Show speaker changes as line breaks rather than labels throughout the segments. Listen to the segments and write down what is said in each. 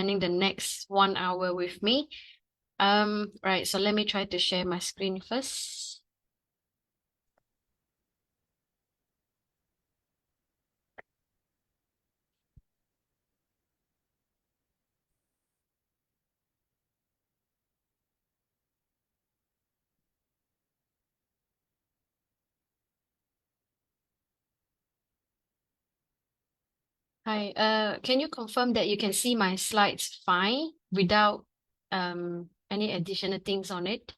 spending the next 1 hour with me. Right, so let me try to share my screen first. Hi, can you confirm that you can see my slides fine without any additional things on it?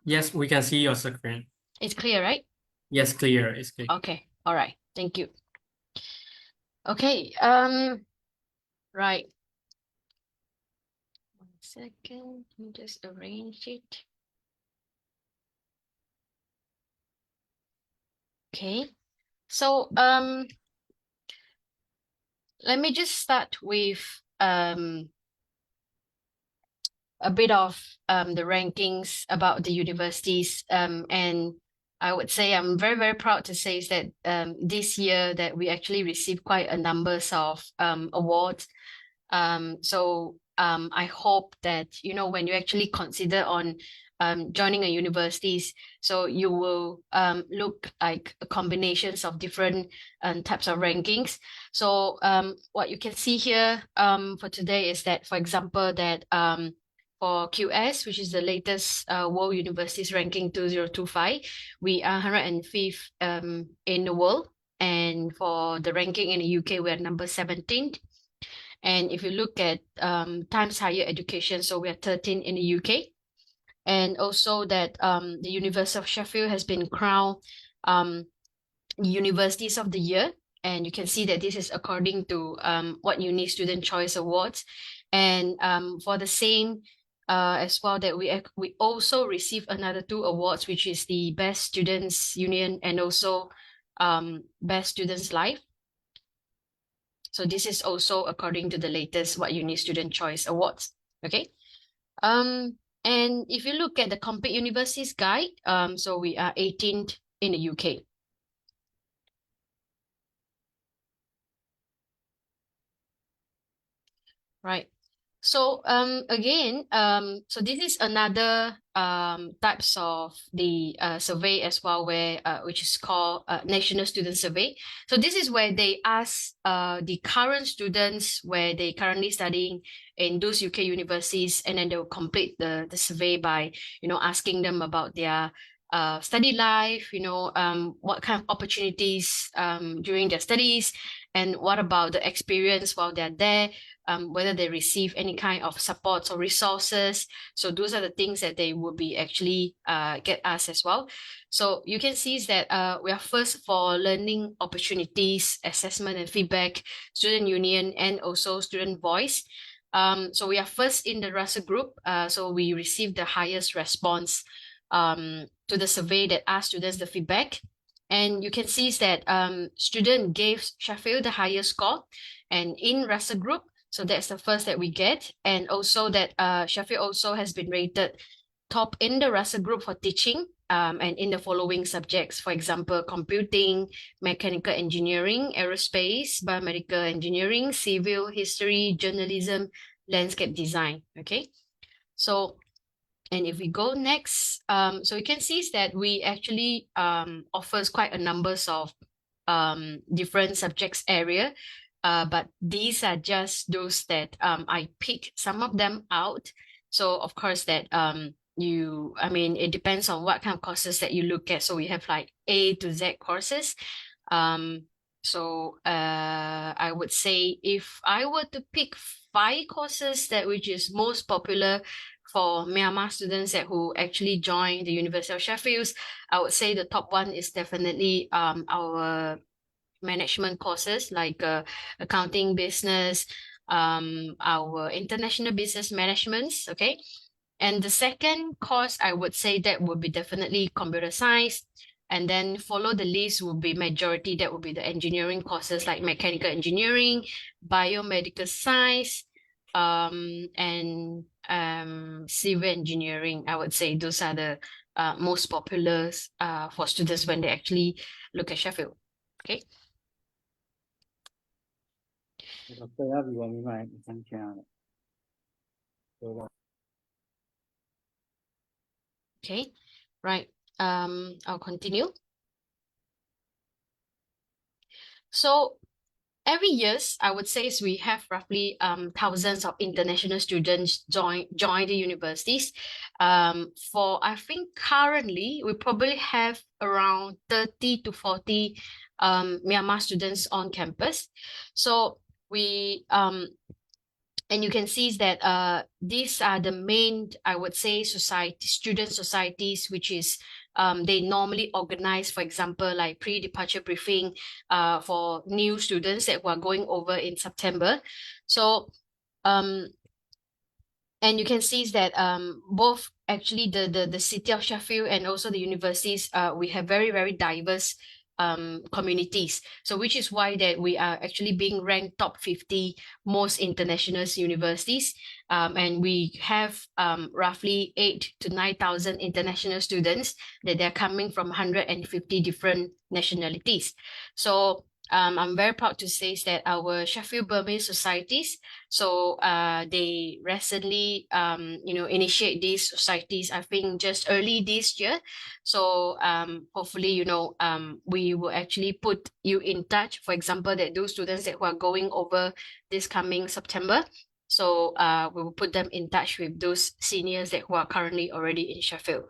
Yes, we can see your screen.
It's clear, right?
Yes, clear. It's clear.
Okay, all right, thank you. Okay, right. 1 second, let me just arrange it. Okay, so let me just start with a bit of the rankings about the universities, and I would say I'm very, very proud to say is that this year that we actually received quite a numbers of awards. So I hope that, you know, when you actually consider on joining a universities, so you will look like combinations of different types of rankings. So what you can see here for today is that, for example, that for QS, which is the latest World Universities Ranking 2025, we are 105th in the world. And for the ranking in the UK, we are number 17th. And if you look at Times Higher Education, so we are 13 in the UK. And also that the University of Sheffield has been crowned Universities of the Year. And you can see that this is according to what Uni Student Choice Awards. And for the same as well, that we also received another 2 awards, which is the Best Students Union and also Best Students Life. So this is also according to the latest What Uni Student Choice Awards. Okay. And if you look at the Complete Universities Guide, so we are 18th in the UK. Right. So again, so this is another types of the survey as well, where which is called National Student Survey. So this is where they ask the current students where they currently studying in those UK universities, and then they will complete the survey by, you know, asking them about their study life, you know, what kind of opportunities during their studies, and what about the experience while they're there, whether they receive any kind of support or resources. So those are the things that they will be actually get asked as well. So you can see is that we are first for learning opportunities, assessment and feedback, student union, and also student voice. So we are first in the Russell group. So we received the highest response to the survey that asked students the feedback. And you can see is that student gave Sheffield the highest score, and in Russell group, so that's the first that we get. And also that Sheffield also has been rated top in the Russell group for teaching, and in the following subjects, for example, computing, mechanical engineering, aerospace, biomedical engineering, civil, history, journalism, landscape design. Okay, so and if we go next, so you can see is that we actually offers quite a numbers of different subjects area. But these are just those that I pick some of them out. So of course that I mean, it depends on what kind of courses that you look at. So we have like A to Z courses. So I would say if I were to pick 5 courses that which is most popular for Myanmar students that who actually join the University of Sheffield, I would say the top one is definitely our management courses like accounting, business, our international business management. Okay, and the second course I would say that would be definitely computer science, and then follow the list will be majority that will be the engineering courses like mechanical engineering, biomedical science, and civil engineering. I would say those are the most popular for students when they actually look at Sheffield. Okay. Okay, right. I'll continue. So every years, I would say is we have roughly thousands of international students join the universities. For I think currently we probably have around 30 to 40 Myanmar students on campus. So we and you can see that these are the main, I would say, student societies, which is they normally organize, for example, like pre-departure briefing for new students that were going over in September. So and you can see that both actually the city of Sheffield and also the universities, we have very, very diverse communities. So which is why that we are actually being ranked top 50 most international universities. And we have roughly 8 to 9,000 international students that they're coming from 150 different nationalities. So I'm very proud to say that our Sheffield Burmese societies, so they recently initiate these societies, I think just early this year. So hopefully we will actually put you in touch, for example, that those students that who are going over this coming September. So we will put them in touch with those seniors that who are currently already in Sheffield.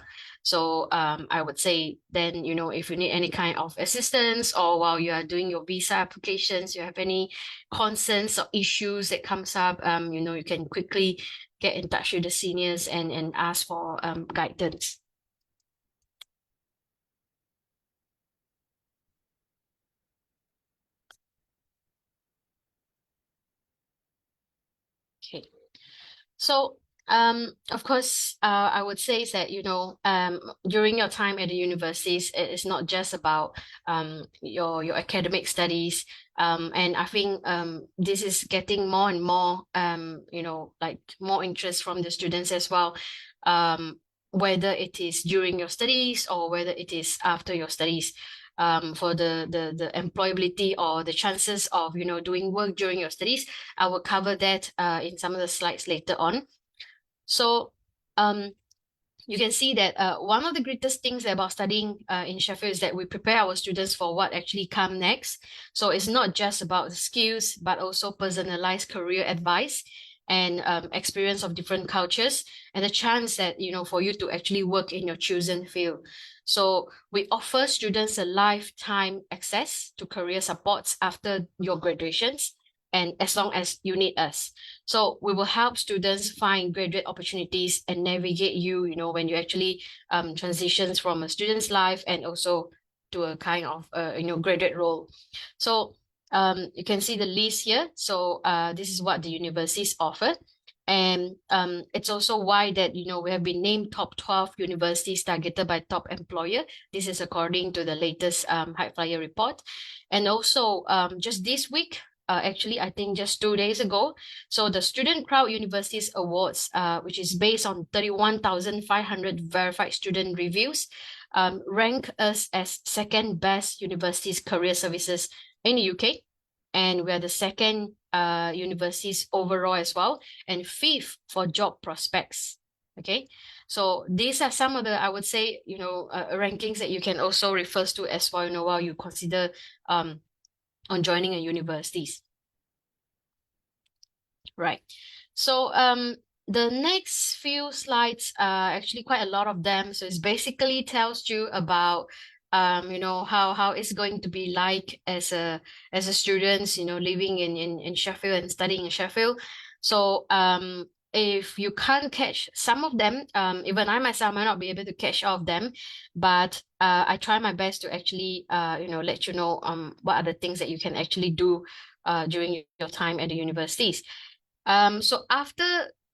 So I would say then, if you need any kind of assistance or while you are doing your visa applications, you have any concerns or issues that comes up, you can quickly get in touch with the seniors and ask for guidance. Okay. So of course, I would say that, during your time at the universities, it is not just about your academic studies. And I think this is getting more and more, like more interest from the students as well. Whether it is during your studies or whether it is after your studies. For the employability or the chances of doing work during your studies, I will cover that in some of the slides later on. So you can see that one of the greatest things about studying in Sheffield is that we prepare our students for what actually come next. So it's not just about the skills, but also personalized career advice and experience of different cultures and the chance that, for you to actually work in your chosen field. So we offer students a lifetime access to career supports after your graduations, and as long as you need us. So we will help students find graduate opportunities and navigate you, when you actually transitions from a student's life and also to a kind of, graduate role. So you can see the list here. So this is what the universities offer. And it's also why that, we have been named top 12 universities targeted by top employer. This is according to the latest High Flyer report. And also just this week, actually, I think just 2 days ago. So the Student Crowd Universities Awards, which is based on 31,500 verified student reviews, rank us as second best universities career services in the UK. And we're the second universities overall as well, and fifth for job prospects. Okay, so these are some of the, I would say, rankings that you can also refer to as well, while you consider on joining a universities. Right. So the next few slides are actually quite a lot of them. So it's basically tells you about how it's going to be like as a student, living in Sheffield and studying in Sheffield. So if you can't catch some of them, even I myself might not be able to catch all of them, but I try my best to actually let you know what are the things that you can actually do during your time at the universities. So after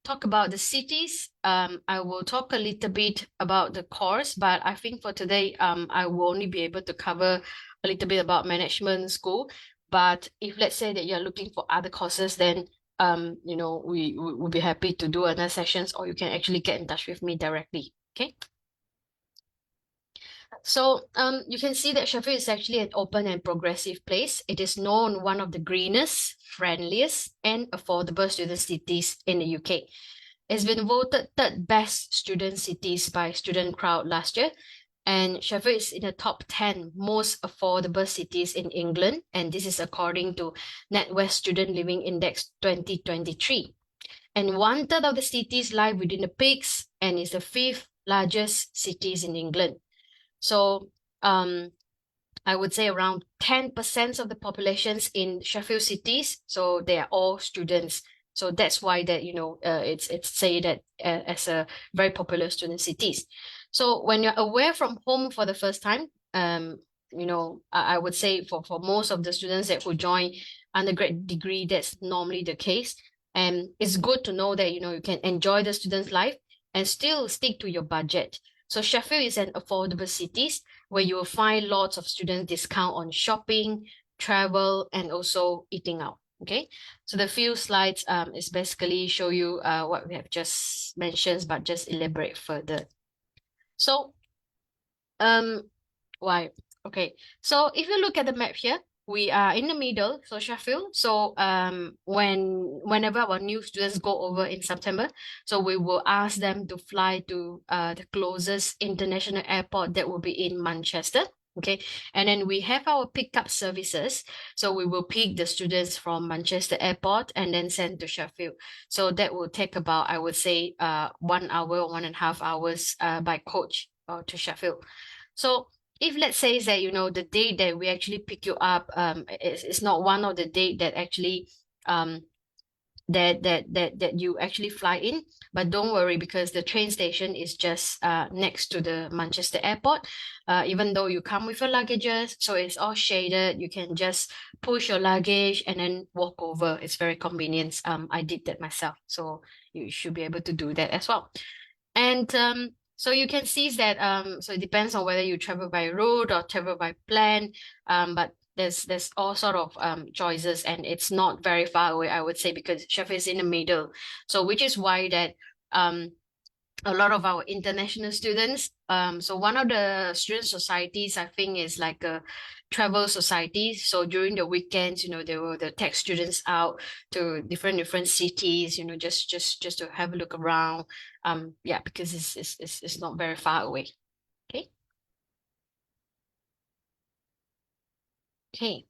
talk about the cities, I will talk a little bit about the course, but I think for today, I will only be able to cover a little bit about management school. But if let's say that you're looking for other courses, then we will be happy to do another sessions, or you can actually get in touch with me directly. Okay. So you can see that Sheffield is actually an open and progressive place. It is known one of the greenest, friendliest, and affordable student cities in the UK. It's been voted third best student cities by Student Crowd last year. And Sheffield is in the top 10 most affordable cities in England. And this is according to NatWest Student Living Index 2023. And 1/3 of the cities lie within the peaks and is the fifth largest cities in England. So I would say around 10% of the populations in Sheffield cities, so they are all students. So that's why that it's say that as a very popular student cities. So when you're away from home for the first time, I would say for most of the students that who join undergrad degree, that's normally the case. And it's good to know that you can enjoy the student's life and still stick to your budget. So Sheffield is an affordable city where you will find lots of student discount on shopping, travel, and also eating out. Okay, so the few slides is basically show you what we have just mentioned, but just elaborate further. So why? Okay, so if you look at the map here, we are in the middle, so Sheffield. So whenever our new students go over in September, so we will ask them to fly to the closest international airport that will be in Manchester. Okay, and then we have our pickup services. So we will pick the students from Manchester Airport and then send to Sheffield. So that will take about, I would say, 1 hour, 1.5 hours by coach to Sheffield. So if let's say that the date that we actually pick you up is not one of the date that actually that you actually fly in, but don't worry, because the train station is just next to the Manchester Airport. Even though you come with your luggages, so it's all shaded, you can just push your luggage and then walk over. It's very convenient. I did that myself, so you should be able to do that as well. And so you can see that so it depends on whether you travel by road or travel by plane, but there's all sort of choices, and it's not very far away, I would say, because Sheffield is in the middle. So which is why that a lot of our international students, so one of the student societies, I think, is like a travel society. So during the weekends, they will take students out to different cities, just to have a look around. Yeah, because it's not very far away. Okay. Okay.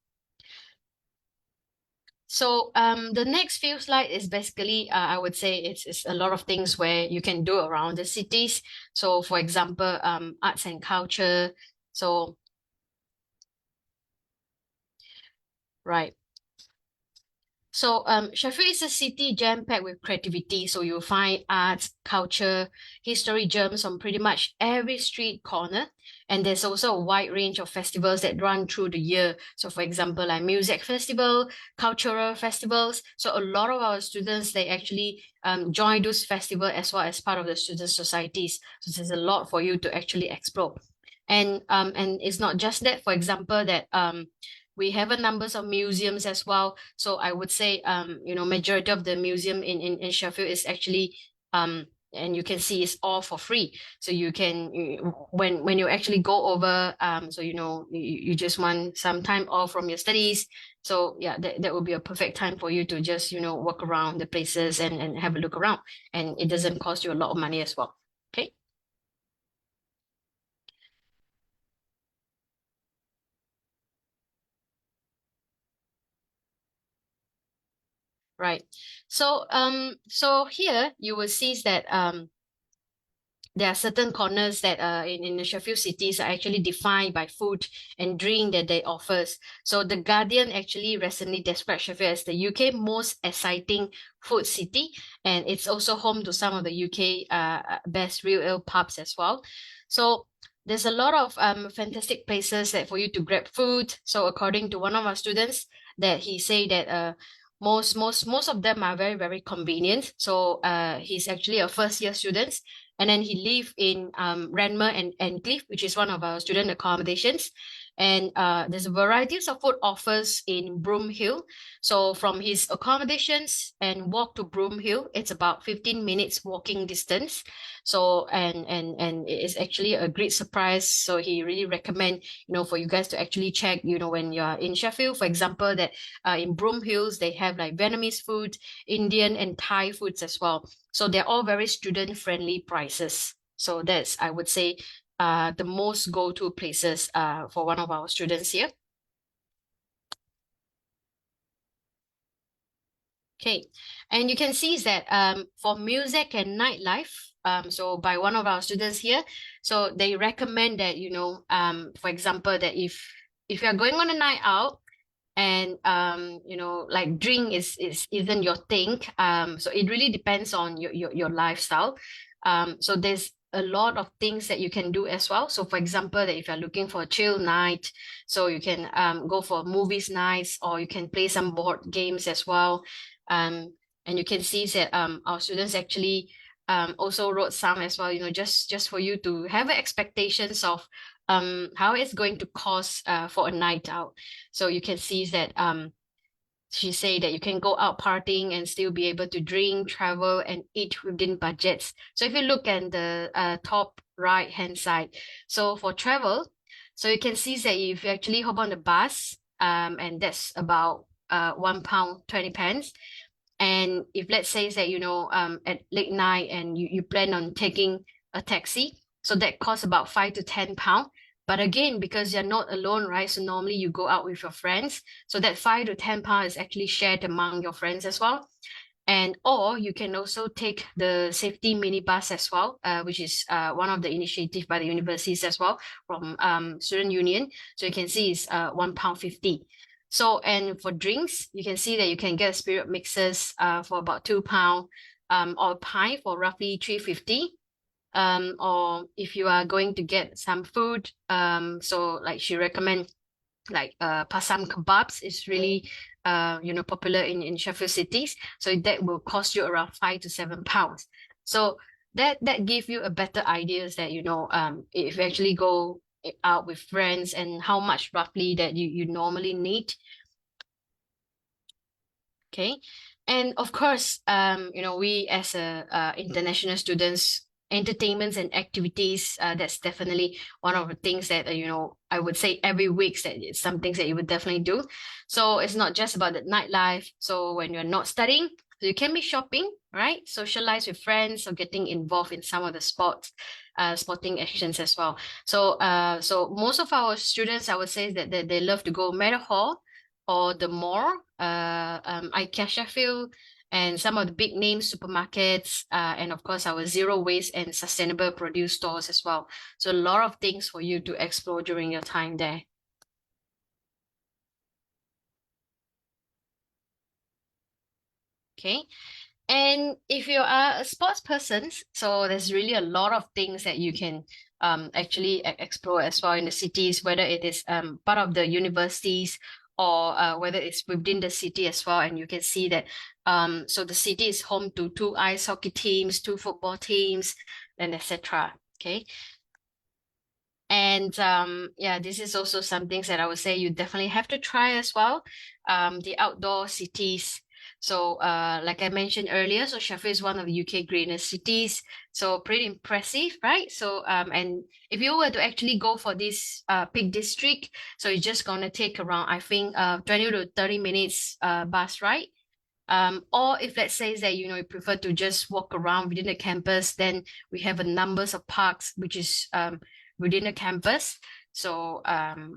So the next few slides is basically I would say it's a lot of things where you can do around the cities. So for example, arts and culture. So right. So Sheffield is a city jam-packed with creativity. So you'll find arts, culture, history germs on pretty much every street corner. And there's also a wide range of festivals that run through the year. So for example, like music festival, cultural festivals. So a lot of our students, they actually join those festivals as well as part of the student societies. So there's a lot for you to actually explore. And it's not just that. For example, that we have a numbers of museums as well. So I would say, majority of the museum in Sheffield is actually, and you can see it's all for free. So you can, when you actually go over, so you just want some time off from your studies. So yeah, that would be a perfect time for you to just walk around the places and have a look around, and it doesn't cost you a lot of money as well. Okay. Right. So here you will see that there are certain corners that in the Sheffield cities are actually defined by food and drink that they offers. So the Guardian actually recently described Sheffield as the UK most exciting food city, and it's also home to some of the UK best real ale pubs as well. So there's a lot of fantastic places that for you to grab food. So according to one of our students, that he say that most of them are very, very convenient. So he's actually a first year student, and then he live in Ranmer and Cliff, which is one of our student accommodations. And there's a varieties of food offers in Broom Hill. So from his accommodations and walk to Broom Hill, it's about 15 minutes walking distance. So and it is actually a great surprise. So he really recommend, for you guys to actually check, when you're in Sheffield, for example, that in Broom Hills they have like Vietnamese food, Indian and Thai foods as well. So they're all very student friendly prices. So that's, I would say, the most go-to places for one of our students here. Okay, and you can see is that for music and nightlife, so by one of our students here, so they recommend that, for example, that if you're going on a night out and like drink is isn't your thing, so it really depends on your lifestyle. So there's a lot of things that you can do as well. So for example, that if you're looking for a chill night, so you can go for movies nights, or you can play some board games as well. And you can see that our students actually also wrote some as well, just for you to have expectations of how it's going to cost for a night out. So you can see that she say that you can go out partying and still be able to drink, travel, and eat within budgets. So if you look at the top right hand side, so for travel, so you can see that if you actually hop on the bus, and that's about £1 20 pence. And if let's say that at late night and you plan on taking a taxi, so that costs about £5 to £10. But again, because you're not alone, right? So normally you go out with your friends. So that £5 to £10 is actually shared among your friends as well. And or you can also take the safety minibus as well, which is one of the initiative by the universities as well from student union. So you can see it's £1.50. So and for drinks, you can see that you can get spirit mixers for about £2, or a pint for roughly £3.50. Or if you are going to get some food, so like she recommend like pasam kebabs is really popular in Sheffield cities. So that will cost you around £5 to £7. So that give you a better idea that if you actually go out with friends and how much roughly that you normally need. Okay. And of course, we as a international students, entertainments and activities, that's definitely one of the things that, I would say every week that it's some things that you would definitely do. So it's not just about the nightlife. So when you're not studying, so you can be shopping, right? Socialize with friends or getting involved in some of the sporting actions as well. So most of our students, I would say that they love to go Meadow Hall or the mall, IKEA Sheffield, and some of the big name supermarkets, and of course our zero waste and sustainable produce stores as well. So a lot of things for you to explore during your time there. Okay. And if you are a sports person, so there's really a lot of things that you can actually explore as well in the cities, whether it is part of the universities or whether it's within the city as well. And you can see that so the city is home to 2 ice hockey teams, 2 football teams, and etc. Okay. And yeah, this is also some things that I would say you definitely have to try as well. The outdoor cities. So like I mentioned earlier, so Sheffield is one of the UK greenest cities. So pretty impressive, right? So and if you were to actually go for this Peak District, so it's just gonna take around, I think, 20 to 30 minutes bus ride. Or if let's say that you prefer to just walk around within the campus, then we have a numbers of parks which is within the campus. So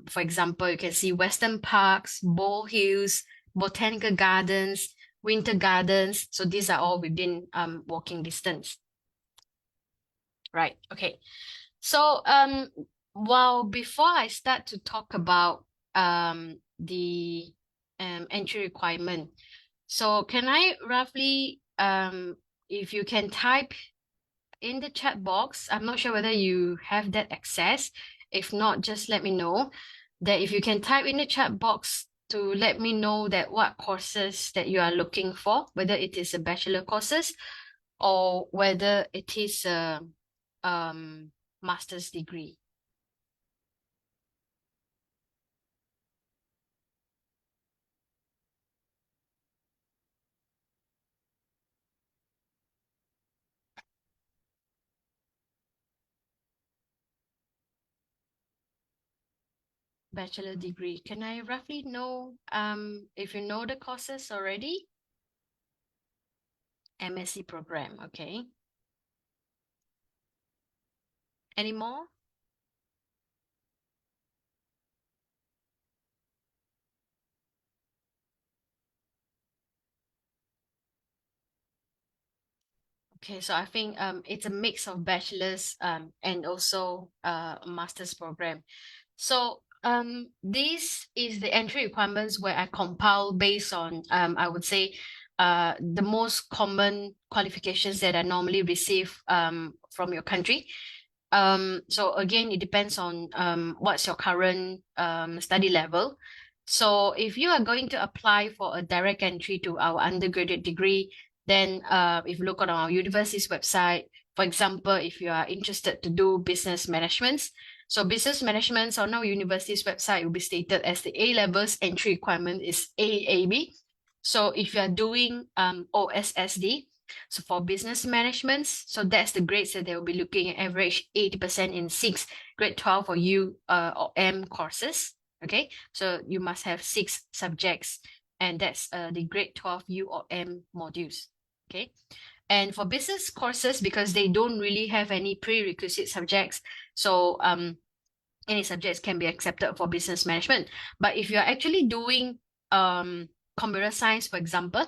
for example, you can see Western Parks, Ball Hills, Botanical Gardens, Winter Gardens. So these are all within walking distance. Right. Okay. So well, before I start to talk about the entry requirement, so can I roughly, if you can type in the chat box, I'm not sure whether you have that access. If not, just let me know that if you can type in the chat box to let me know that what courses that you are looking for, whether it is a bachelor courses or whether it is a master's degree. bachelor degree. Can I roughly know if you know the courses already? MSc program, okay. Any more? Okay, so I think it's a mix of bachelor's and also a master's program. So this is the entry requirements where I compile based on I would say the most common qualifications that I normally receive from your country. So again, it depends on what's your current study level. So if you are going to apply for a direct entry to our undergraduate degree, then if you look on our university's website, for example, if you are interested to do business management, so business management on our university's website will be stated as the A levels entry requirement is AAB. So if you are doing OSSD, so for business management, so that's the grades that they will be looking at, average 80% in 6 grade 12 or U or M courses. Okay, so you must have 6 subjects, and that's the grade 12 U or M modules. Okay, and for business courses, because they don't really have any prerequisite subjects, so any subjects can be accepted for business management. But if you're actually doing computer science, for example,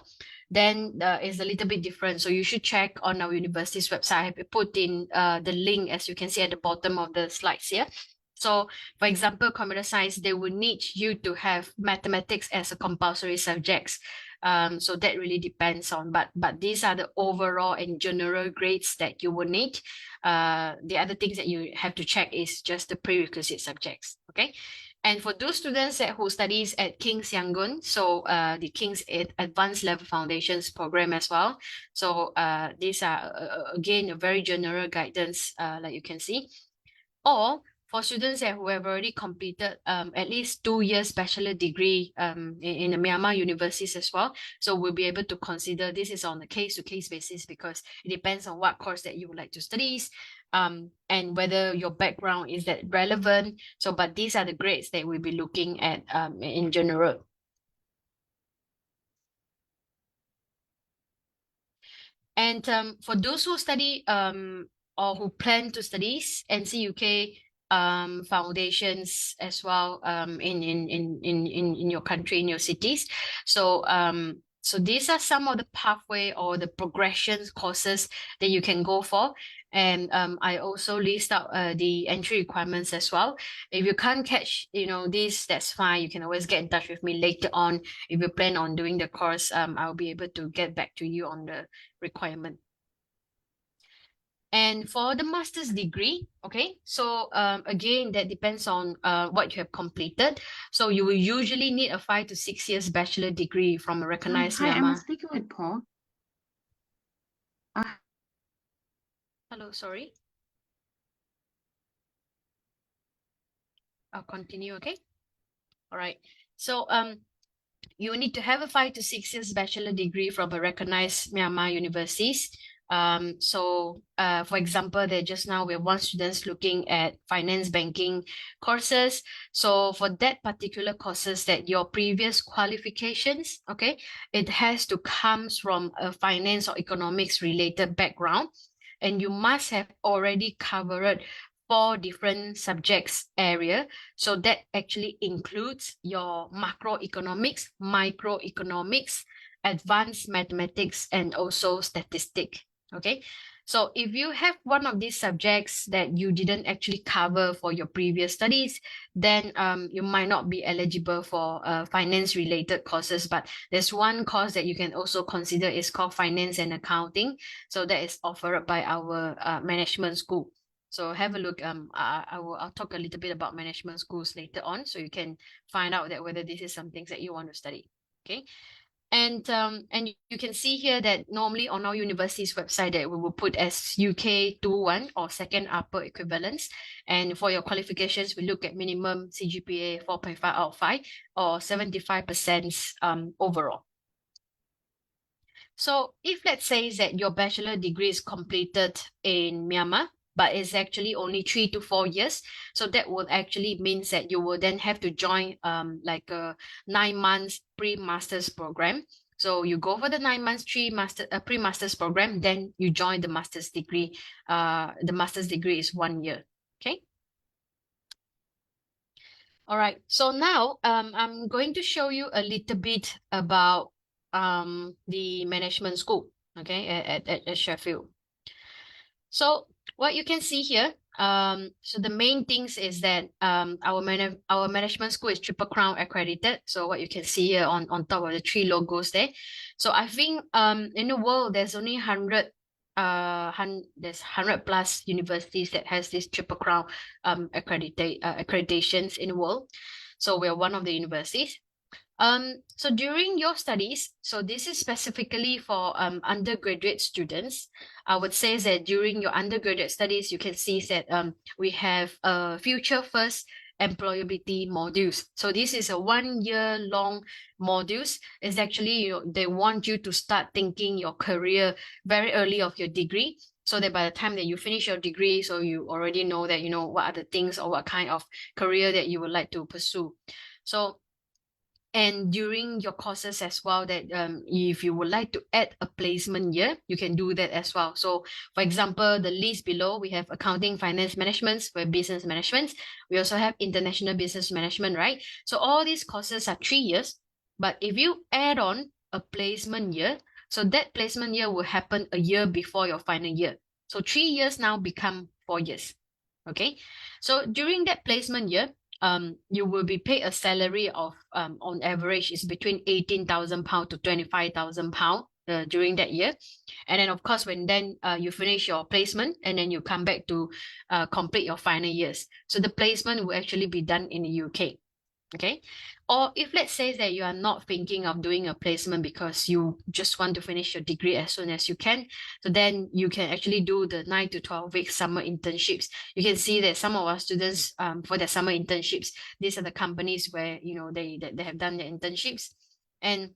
then it's a little bit different. So you should check on our university's website. I put in the link, as you can see at the bottom of the slides here. So for example, computer science, they will need you to have mathematics as a compulsory subject. So that really depends on, but these are the overall and general grades that you will need. The other things that you have to check is just the prerequisite subjects. Okay. And for those students who studies at 𝐤𝐬𝐥𝐻, so the King's Advanced Level Foundations program as well. So these are again a very general guidance, like you can see. Or for students who have already completed at least 2 years bachelor degree in the Myanmar universities as well. So we'll be able to consider this is on a case-to-case basis, because it depends on what course that you would like to study, and whether your background is that relevant. So, but these are the grades that we'll be looking at in general. And for those who study or who plan to study NCUK foundations as well in your country, in your cities. So so these are some of the pathway or the progression courses that you can go for. And I also list out the entry requirements as well. If you can't catch, this, that's fine. You can always get in touch with me later on. If you plan on doing the course, I'll be able to get back to you on the requirement. And for the master's degree, okay, so again, that depends on what you have completed. So you will usually need a 5 to 6 years bachelor degree from a recognized
Hi,
Myanmar.
I'm speaking with Paul.
Hello, sorry. I'll continue, okay? All right. So you need to have a 5 to 6 years bachelor degree from a recognized Myanmar universities. So for example, just now we have one students looking at finance banking courses. So for that particular courses, that your previous qualifications, okay, it has to comes from a finance or economics related background, and you must have already covered 4 different subjects area. So that actually includes your macroeconomics, microeconomics, advanced mathematics, and also statistics. Okay, so if you have one of these subjects that you didn't actually cover for your previous studies, then you might not be eligible for finance related courses. But there's one course that you can also consider, is called finance and accounting. So that is offered by our management school. So have a look. I'll talk a little bit about management schools later on, so you can find out that whether this is something that you want to study. Okay. And you can see here that normally on our university's website that we will put as UK 2-1 or second upper equivalence. And for your qualifications, we look at minimum CGPA 4.5 out of 5 or 75% overall. So if let's say that your bachelor degree is completed in Myanmar, but it's actually only 3 to 4 years. So that would actually means that you will then have to join like a 9 months pre-master's program. So you go for the 9 months pre-master's program, then you join the master's degree. The master's degree is 1 year. Okay. All right. So now I'm going to show you a little bit about the management school. Okay, at Sheffield. So what you can see here, so the main things is that our management school is Triple Crown accredited. So what you can see here on top of the 3 logos there. So I think in the world there's only 100 there's 100 plus universities that has this Triple Crown accreditations in the world. So we're one of the universities. So during your studies, so this is specifically for undergraduate students. I would say that during your undergraduate studies, you can see that we have Future First employability modules. So this is a 1 year long modules. It's actually, they want you to start thinking your career very early of your degree, so that by the time that you finish your degree, so you already know that, what are the things or what kind of career that you would like to pursue. So, and during your courses as well, that if you would like to add a placement year, you can do that as well. So for example, the list below, we have accounting, finance management, with business management. We also have international business management, right? So all these courses are 3 years, but if you add on a placement year, so that placement year will happen a year before your final year. So 3 years now become 4 years. Okay, so during that placement year, you will be paid a salary of on average is between £18,000 to £25,000 during that year. And then of course, when then you finish your placement and then you come back to complete your final years, so the placement will actually be done in the UK. Okay, or if let's say that you are not thinking of doing a placement because you just want to finish your degree as soon as you can, so then you can actually do the 9 to 12 week summer internships. You can see that some of our students for their summer internships, these are the companies where they have done their internships. And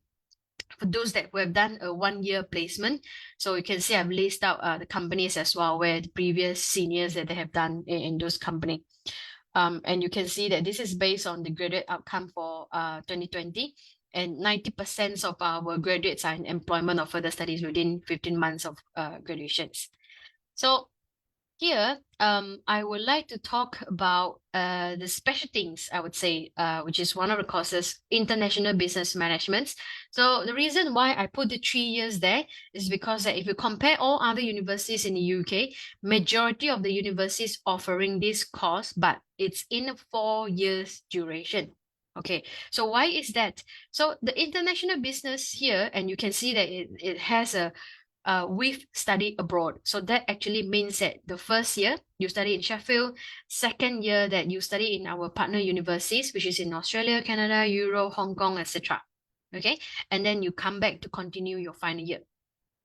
for those that have done a 1 year placement, so you can see I've listed out the companies as well, where the previous seniors that they have done in those companies. And you can see that this is based on the graduate outcome for 2020, and 90% of our graduates are in employment or further studies within 15 months of graduations. So here, I would like to talk about the special things, I would say, which is one of the courses, International Business Management. So the reason why I put the 3 years there is because that if you compare all other universities in the UK, majority of the universities offering this course, but it's in a 4 years duration. Okay, so why is that? So the international business here, and you can see that it has a with study abroad. So that actually means that the first year you study in Sheffield, second year that you study in our partner universities, which is in Australia, Canada, Europe, Hong Kong, etc. Okay, and then you come back to continue your final year.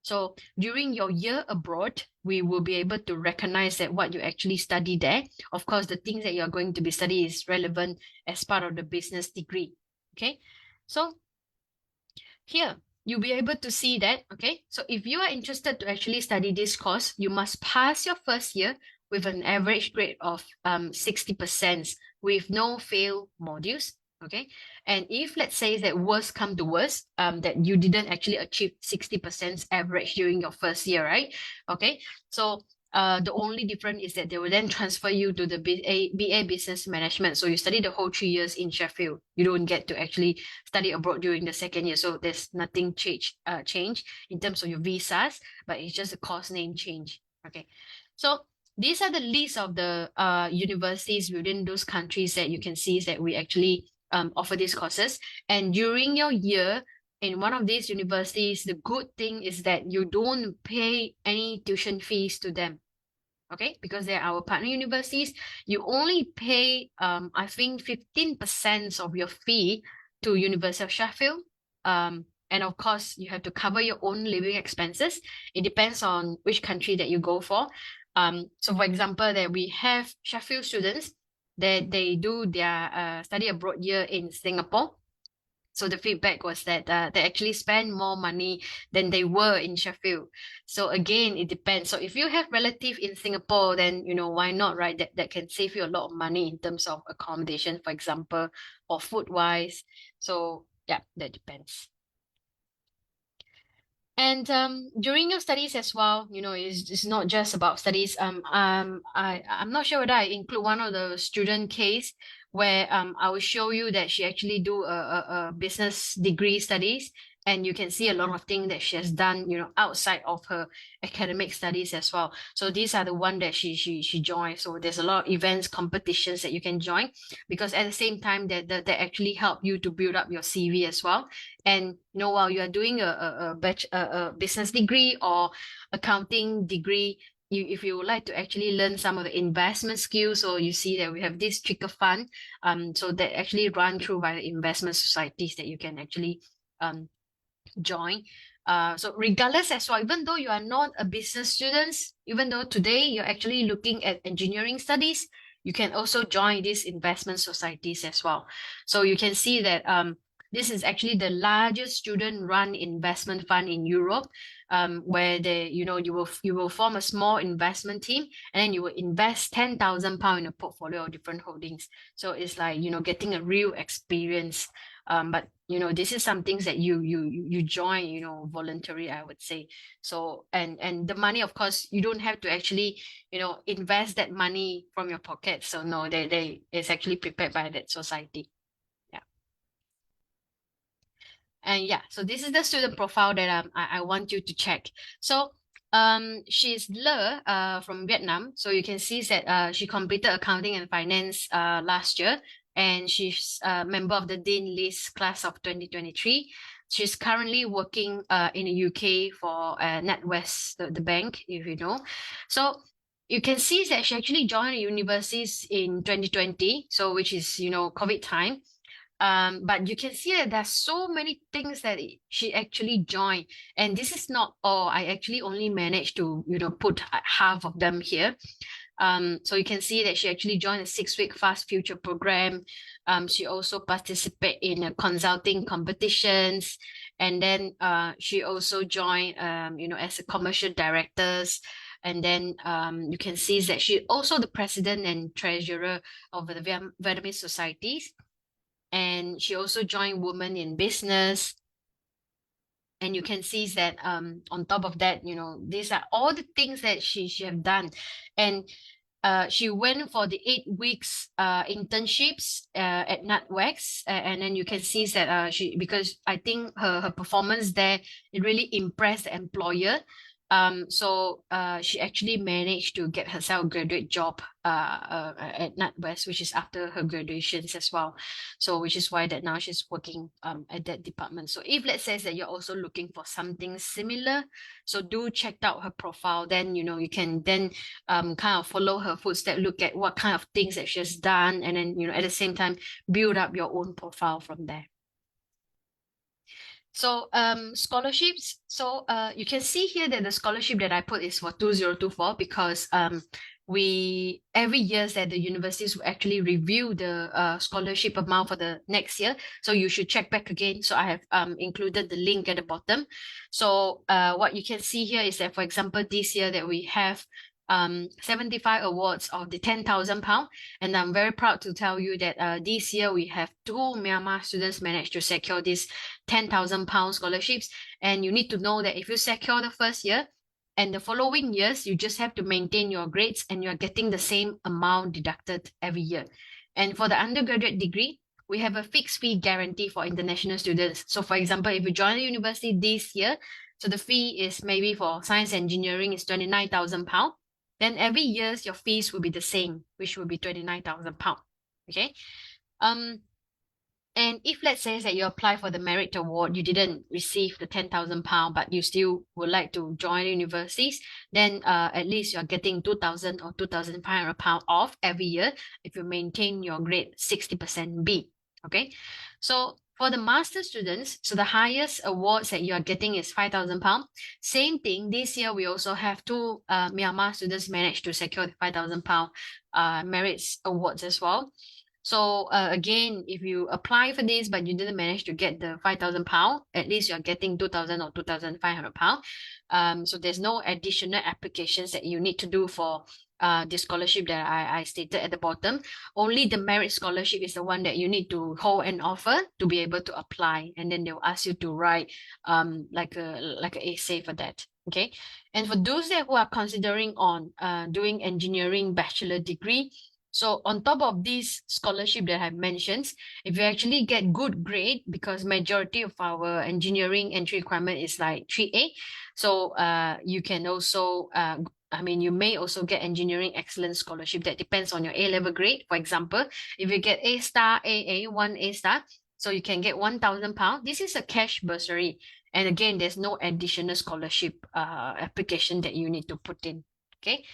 So during your year abroad, we will be able to recognize that what you actually study there. Of course, the things that you're going to be studying is relevant as part of the business degree. Okay, so here you'll be able to see that. Okay, so if you are interested to actually study this course, you must pass your first year with an average grade of 60% with no fail modules. Okay, and if let's say that worst come to worst, that you didn't actually achieve 60% average during your first year, right? Okay, so the only difference is that they will then transfer you to the BA Business Management. So you study the whole 3 years in Sheffield. You don't get to actually study abroad during the second year. So there's nothing change in terms of your visas, but it's just a course name change. Okay, so these are the list of the universities within those countries that you can see that we actually offer these courses. And during your year in one of these universities, the good thing is that you don't pay any tuition fees to them. Okay, because they're our partner universities. You only pay I think 15% of your fee to University of Sheffield. And of course you have to cover your own living expenses. It depends on which country that you go for. So for example, that we have Sheffield students that they do their study abroad year in Singapore. So the feedback was that they actually spend more money than they were in Sheffield. So again, it depends. So if you have relative in Singapore, then why not, right? That can save you a lot of money in terms of accommodation, for example, or food wise. So yeah, that depends. And during your studies as well, it's not just about studies. I'm not sure whether I include one of the student case where I will show you that she actually do a business degree studies, and you can see a lot of things that she has done, outside of her academic studies as well. So these are the one that she joined. So there's a lot of events, competitions that you can join, because at the same time that actually help you to build up your CV as well. And while you are doing a business degree or accounting degree, if you would like to actually learn some of the investment skills, so you see that we have this trickle fund, so that actually run through by the investment societies that you can actually join. So regardless as well, even though you are not a business student, even though today you're actually looking at engineering studies, you can also join these investment societies as well. So you can see that this is actually the largest student-run investment fund in Europe, where you will form a small investment team, and then you will invest £10,000 in a portfolio of different holdings. So it's like getting a real experience. But this is some things that you join voluntary, I would say. So and the money, of course, you don't have to actually invest that money from your pocket. So no, it's actually prepared by that society. Yeah. And yeah, so this is the student profile that I want you to check. So she's Le from Vietnam. So you can see that she completed accounting and finance last year, and she's a member of the Dean List class of 2023. She's currently working in the UK for NatWest, the bank, if you know. So you can see that she actually joined the universities in 2020, so which is COVID time. But you can see that there's so many things that she actually joined, and this is not all. I actually only managed to put half of them here. So you can see that she actually joined a 6-week Fast Future program. She also participated in consulting competitions, and then she also joined as a commercial directors. And then you can see that she also the president and treasurer of the Vietnamese societies. And she also joined Women in Business. And you can see that on top of that, these are all the things that she have done. And she went for the 8 weeks internships at NatWest, and then you can see that because I think her performance there, it really impressed the employer. So she actually managed to get herself a graduate job at NatWest, which is after her graduations as well. So which is why that now she's working at that department. So if let's say that you're also looking for something similar, so do check out her profile. Then you can then kind of follow her footsteps, look at what kind of things that she has done, and then at the same time build up your own profile from there. So scholarships. So you can see here that the scholarship that I put is for 2024, because we every year that the universities will actually review the scholarship amount for the next year. So you should check back again. So I have included the link at the bottom. So what you can see here is that, for example, this year that we have 75 awards of the £10,000, and I'm very proud to tell you that this year we have 2 Myanmar students managed to secure these £10,000 scholarships. And you need to know that if you secure the first year and the following years, you just have to maintain your grades, and you're getting the same amount deducted every year. And for the undergraduate degree, we have a fixed fee guarantee for international students. So for example, if you join the university this year, so the fee is maybe for science engineering is £29,000. Then every year your fees will be the same, which will be £29,000. Okay. And if let's say that you apply for the merit award, you didn't receive the £10,000, but you still would like to join universities, then at least you're getting £2,000 or £2,500 off every year if you maintain your grade 60% B. Okay. So for the master students, so the highest awards that you are getting is £5,000. Same thing, this year we also have 2 Myanmar students managed to secure the £5,000 merits awards as well. So again, if you apply for this but you didn't manage to get the £5,000, at least you're getting 2,000 or £2,500. So there's no additional applications that you need to do for the scholarship that I stated at the bottom. Only the merit scholarship is the one that you need to hold an offer to be able to apply, and then they'll ask you to write like a essay for that. Okay, and for those that who are considering on doing engineering bachelor degree, so on top of this scholarship that I've mentioned, if you actually get good grade, because majority of our engineering entry requirement is like 3A, so you can also you may also get engineering excellence scholarship. That depends on your A-level grade. For example, if you get A star, AA, 1A star, so you can get £1,000. This is a cash bursary. And again, there's no additional scholarship application that you need to put in. Okay.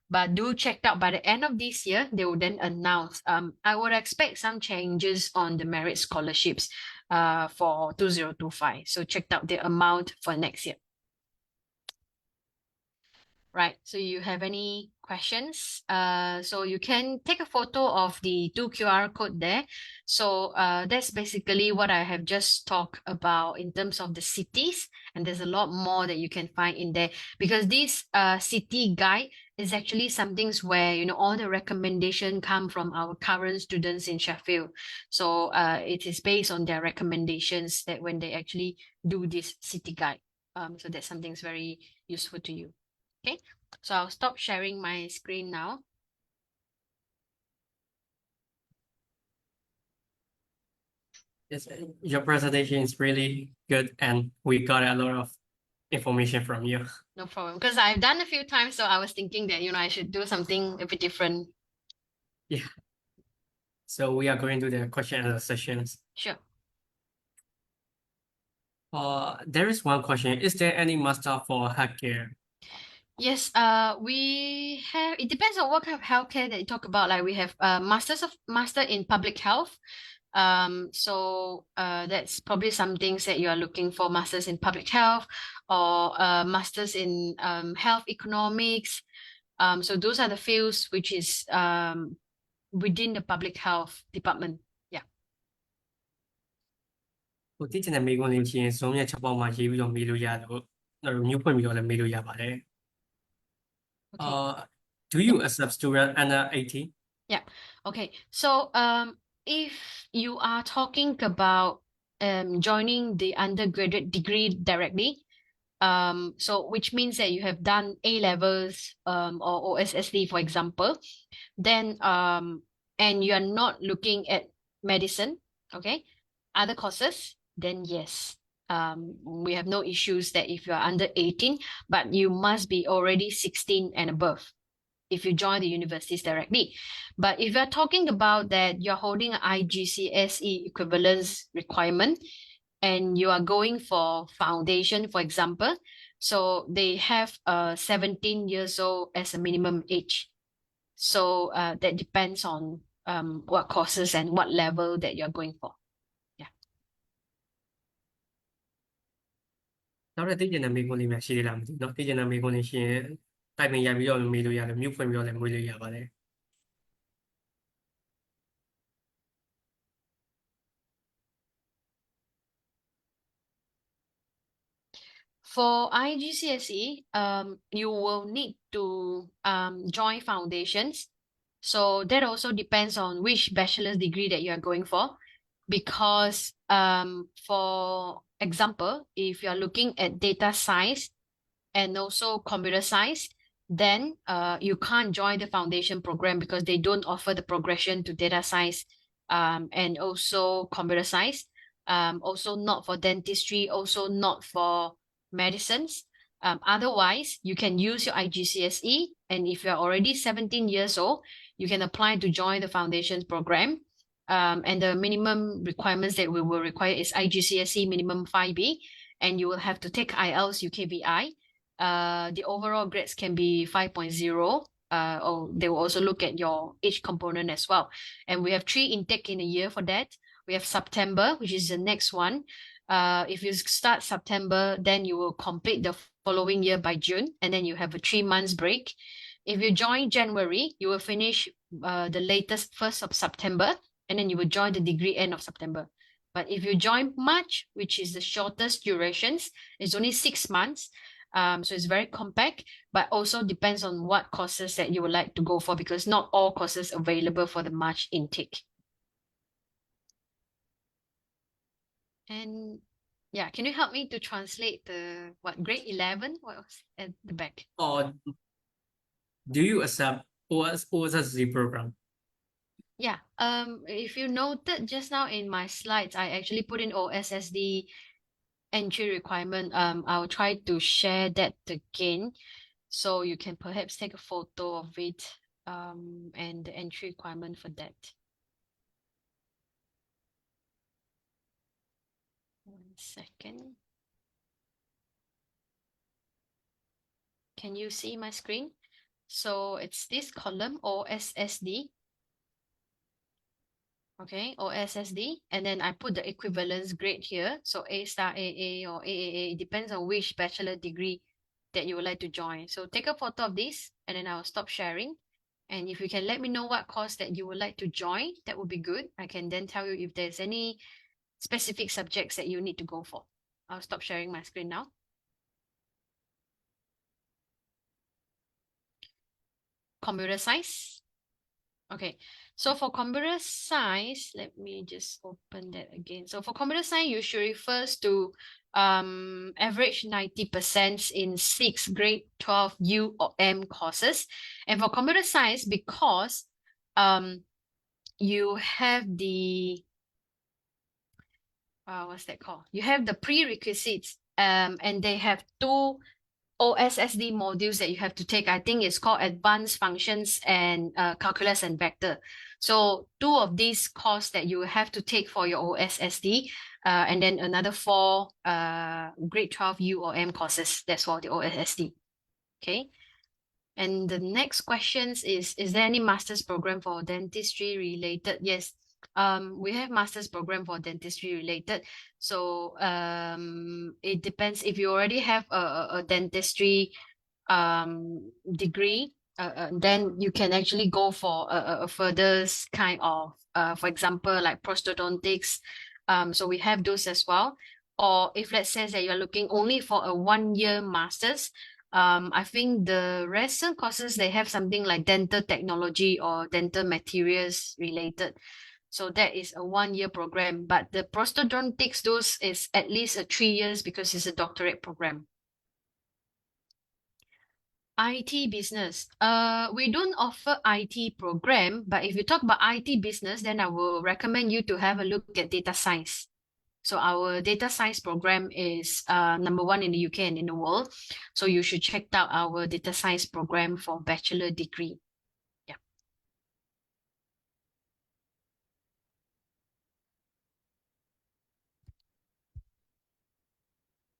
But do check out by the end of this year, they will then announce. I would expect some changes on the merit scholarships for 2025. So check out the amount for next year. Right, so you have any questions? So you can take a photo of the 2 QR code there. So that's basically what I have just talked about in terms of the cities, and there's a lot more that you can find in there, because this city guide is actually some things where, you know, all the recommendation come from our current students in Sheffield. So it is based on their recommendations that when they actually do this city guide. So that's something that's very useful to you. Okay, so I'll stop sharing my screen now.
Yes, your presentation is really good, and we got a lot of information from you.
No problem, because I've done a few times, so I was thinking that, you know, I should do something a bit different.
Yeah. So we are going to the question and answer sessions.
Sure.
There is one question. Is there any master for healthcare?
Yes, we have, it depends on what kind of healthcare that you talk about. Like we have master in public health. So that's probably some things that you are looking for, masters in public health, or masters in health economics. So those are the fields which is within the public health department. Yeah.
ဟိုသိချင်တဲ့မေးခွန်းလေးရှိရင် Zoom ရဲ့ချက်ပေါက်မှာရေးပြီးတော့မေးလို့ရတယ်လို့မျိုးဖွင့်ပြီးတော့လည်းမေးလို့ရပါတယ်
Okay.
Do you accept student under 18?
Yeah. Okay. So if you are talking about joining the undergraduate degree directly, so which means that you have done A levels or OSSD, for example, then and you are not looking at medicine, okay, other courses, then yes, we have no issues that if you are under 18, but you must be already 16 and above if you join the universities directly. But if you're talking about that you're holding an 𝐈𝐺CSE equivalence requirement and you are going for foundation, for example, so they have 17 years old as a minimum age. So that depends on what courses and what level that you're going for. Yeah.
နောက်တဲ့သိချင်တဲ့မေးခွန်းလေးများရှိသေးလားမသိဘူးเนาะသိချင်တဲ့မေးခွန်းလေးရှိရင်တိုင်ပင်ရပြီးတော့မေးလို့ရတယ်မြို့ဖွင့်ပြီးတော့လည်းမေးလို့ရပါတယ်
For 𝐈𝐺CSE, you will need to join foundations. So that also depends on which bachelor's degree that you are going for. Because for example, if you are looking at data science and also computer science, then you can't join the foundation program because they don't offer the progression to data science and also computer science. Also not for dentistry, also not for medicines. Otherwise, you can use your 𝐈𝐺CSE, and if you're already 17 years old, you can apply to join the foundations program. And the minimum requirements that we will require is 𝐈𝐺CSE minimum 5B, and you will have to take IELTS UKVI. The overall grades can be 5.0. Or they will also look at your age component as well. And we have 3 intake in a year for that. We have September, which is the next one. If you start September, then you will complete the following year by June, and then you have a 3 months break. If you join January, you will finish the latest 1st of September, and then you will join the degree end of September. But if you join March, which is the shortest durations, it's only 6 months. So it's very compact, but also depends on what courses that you would like to go for, because not all courses available for the March intake. And yeah, can you help me to translate the grade 11? What was at the back?
Or do you accept OSSD program?
Yeah, if you noted just now in my slides, I actually put in OSSD entry requirement. I'll try to share that again, so you can perhaps take a photo of it, and the entry requirement for that. 1 second. Can you see my screen? So it's this column, OSSD. Okay, OSSD, and then I put the equivalence grade here. So A star, AA, or AAA. It depends on which bachelor degree that you would like to join. So take a photo of this, and then I'll stop sharing. And if you can let me know what course that you would like to join, that would be good. I can then tell you if there's any specific subjects that you need to go for. I'll stop sharing my screen now. Computer science. Okay, so for computer science, let me just open that again. So for computer science, you should refer to average 90% in 6 grade 12 U or M courses. And for computer science, because you have the what's that called? You have the prerequisites, and they have 2 OSSD modules that you have to take. I think it's called Advanced Functions and Calculus and Vector. So 2 of these courses that you have to take for your OSSD, and then another 4 grade 12 U or M courses. That's for the OSSD. Okay. And the next questions is there any master's program for dentistry related? Yes. We have master's program for dentistry related. So it depends. If you already have a dentistry degree, then you can actually go for a further kind of, for example, like prosthodontics. So we have those as well. Or if let's say that you're looking only for a 1-year master's, I think the recent courses, they have something like dental technology or dental materials related. So that is a 1-year program, but the prosthodontics, those is at least a 3 years because it's a doctorate program. IT business. We don't offer IT program, but if you talk about IT business, then I will recommend you to have a look at data science. So our data science program is #1 in the UK and in the world. So you should check out our data science program for bachelor degree. Yeah.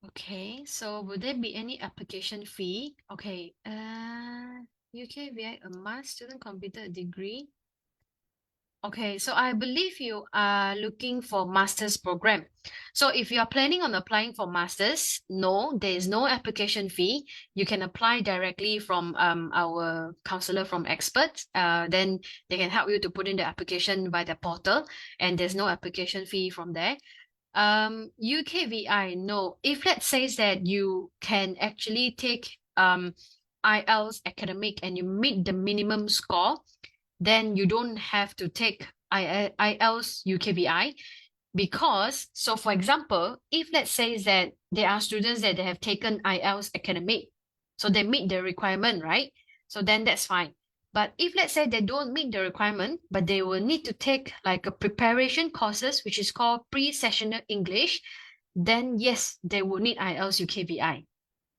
Okay, so would there be any application fee? Okay, 𝐤𝐴, a math student completed a degree. Okay, so I believe you are looking for master's program. So if you are planning on applying for master's, no, there is no application fee. You can apply directly from our counselor from experts. Then they can help you to put in the application by the portal, and there's no application fee from there. UKVI, no. If let's say that you can actually take IELTS academic and you meet the minimum score, then you don't have to take IELTS UKVI, because, so for example, if let's say that there are students that they have taken IELTS academic, so they meet the requirement, right? So then that's fine. But if let's say they don't meet the requirement, but they will need to take like a preparation courses, which is called pre-sessional English, then yes, they will need IELTS UKVI.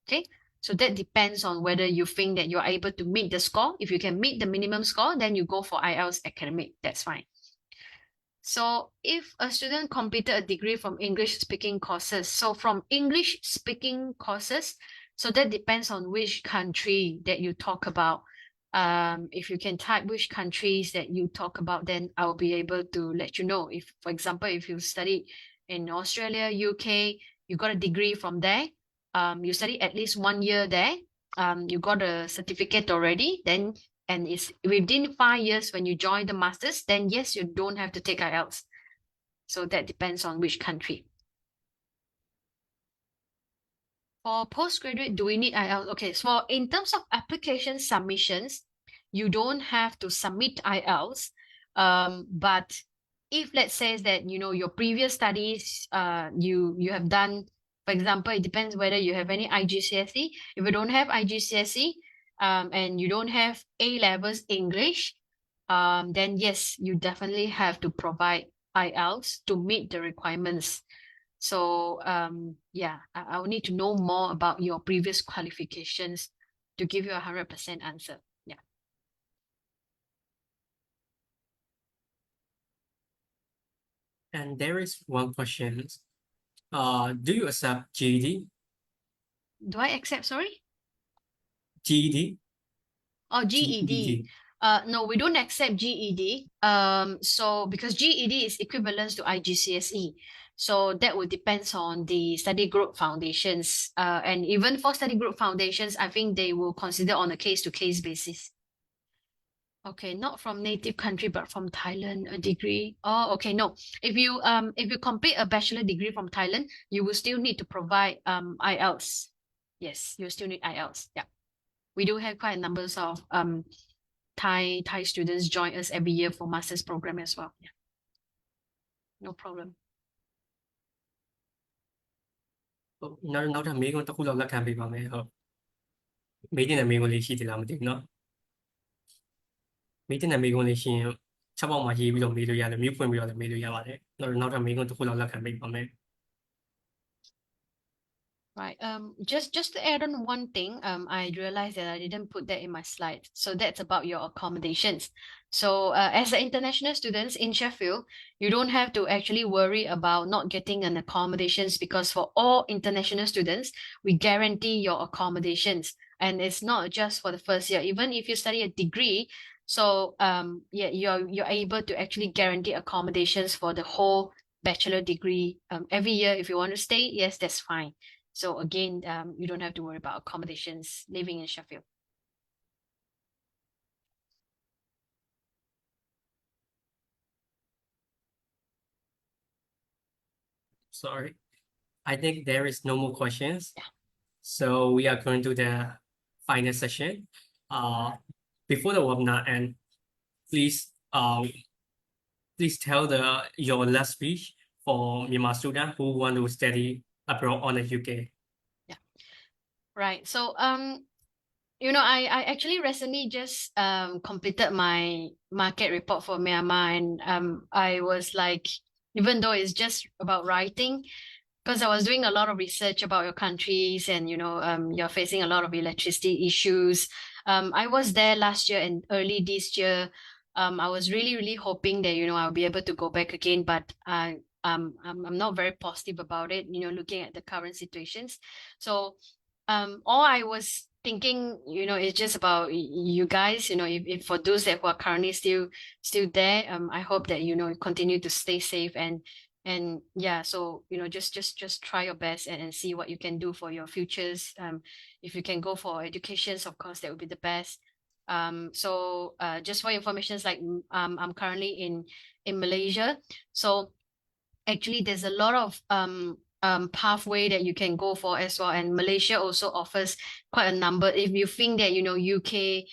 Okay, so that depends on whether you think that you're able to meet the score. If you can meet the minimum score, then you go for IELTS academic. That's fine. So if a student completed a degree from English speaking courses, so from English speaking courses, so that depends on which country that you talk about. If you can type which countries that you talk about, then I'll be able to let you know. If, for example, if you study in Australia, UK, you got a degree from there, you study at least 1 year there, you got a certificate already, then and it's within 5 years when you join the masters, then yes, you don't have to take IELTS. So that depends on which country. For postgraduate, do we need IELTS? Okay, so in terms of application submissions, you don't have to submit IELTS. But if let's say that your previous studies, you have done, for example, it depends whether you have any IGCSE. If you don't have IGCSE, and you don't have A levels English, then yes, you definitely have to provide IELTS to meet the requirements. So yeah, I will need to know more about your previous qualifications to give you 100% answer. Yeah.
And there is one question. Do you accept GED?
Do I accept, sorry?
GED?
Oh, GED. No, we don't accept GED. So because GED is equivalent to IGCSE. So that would depends on the study group foundations. And even for study group foundations, I think they will consider on a case-to-case basis. Okay, not from native country, but from Thailand, a degree. Oh, okay, no. If you complete a bachelor degree from Thailand, you will still need to provide IELTS. Yes, you still need IELTS. Yeah. We do have quite a numbers of Thai students join us every year for master's program as well. Yeah. No problem.
နောက်ထပ်မေးခွန်းတစ်ခုလောက်လက်ခံပေးပါမယ်ဟုတ်မေးတဲ့မေးခွန်းလေးရှိသေးလားမသိဘူးเนาะမေးတဲ့မေးခွန်းလေးရှိရင်ချက်ပေါက်မှာရေးပြီးတော့မေးလို့ရတယ်မြို့ဖွင့်ပြီးတော့လည်းမေးလို့ရပါတယ်နောက်ထပ်မေးခွန်းတစ်ခုလောက်လက်ခံပေးပါမယ်
Right. Just to add on one thing, I realized that I didn't put that in my slide. So that's about your accommodations. So as an international students in Sheffield, you don't have to actually worry about not getting an accommodations because for all international students, we guarantee your accommodations. And it's not just for the first year. Even if you study a degree, so yeah, you're able to actually guarantee accommodations for the whole bachelor degree. Every year, if you want to stay, yes, that's fine. So again, you don't have to worry about accommodations living in Sheffield.
Sorry, I think there is no more questions.
Yeah.
So we are going to the final session. Before the webinar end, please tell your last speech for Myanmar students who want to study abroad on the UK.
Yeah. Right. So I actually recently just completed my market report for Myanmar, and I was like, even though it's just about writing, because I was doing a lot of research about your countries and you're facing a lot of electricity issues. I was there last year and early this year. I was really hoping that I'll be able to go back again, but I'm not very positive about it, looking at the current situations. So all I was thinking, it's just about you guys, if for those that who are currently still there, I hope that you continue to stay safe and yeah, so just try your best and see what you can do for your futures. If you can go for educations, of course, that would be the best. So just for information, like I'm currently in Malaysia, so actually there's a lot of pathway that you can go for as well, and Malaysia also offers quite a number. If you think that UK,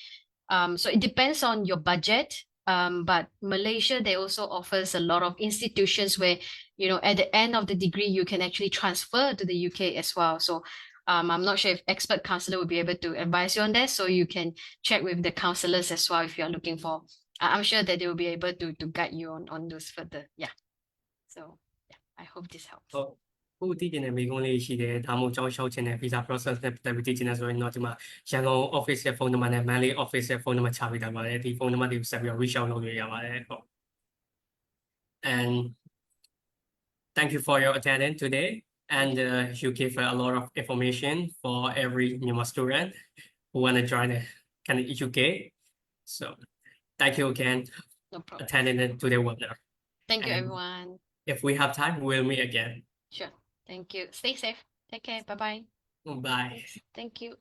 so it depends on your budget. But Malaysia, they also offers a lot of institutions where at the end of the degree you can actually transfer to the UK as well. So I'm not sure if expert counselor will be able to advise you on that, so you can check with the counselors as well if you're looking for. I'm sure that they will be able to guide you on those further. Yeah. So yeah, I hope this helps.
အခုတည်ကျင်တဲ့မိကုန်းလေးရှိတယ်ဒါမှမဟုတ်ကြောင်းလျှောက်ခြင်းတဲ့ visa process နဲ့ပတ်သက်ပြီးတည်ကျင်တဲ့ဆိုရင်တော့ဒီမှာရန်ကုန် office ရဲ့ဖုန်းနံပါတ်နဲ့ Manly office ရဲ့ဖုန်းနံပါတ်ချပေးထားပါတယ်ဒီဖုန်းနံပါတ်တွေကိုဆက်ပြီးတော့ reach out လုပ်လို့ရပါတယ်ဟုတ် and thank you for your attendance today and you give a lot of information for every Myanmar student who want to join the UK so thank you again
No problem.
attending today's webinar.
Thank you,
And
everyone.
if we have time we'll meet again.
Sure. Thank you. Stay safe. Take care. Bye-bye.
Bye.
Thank you.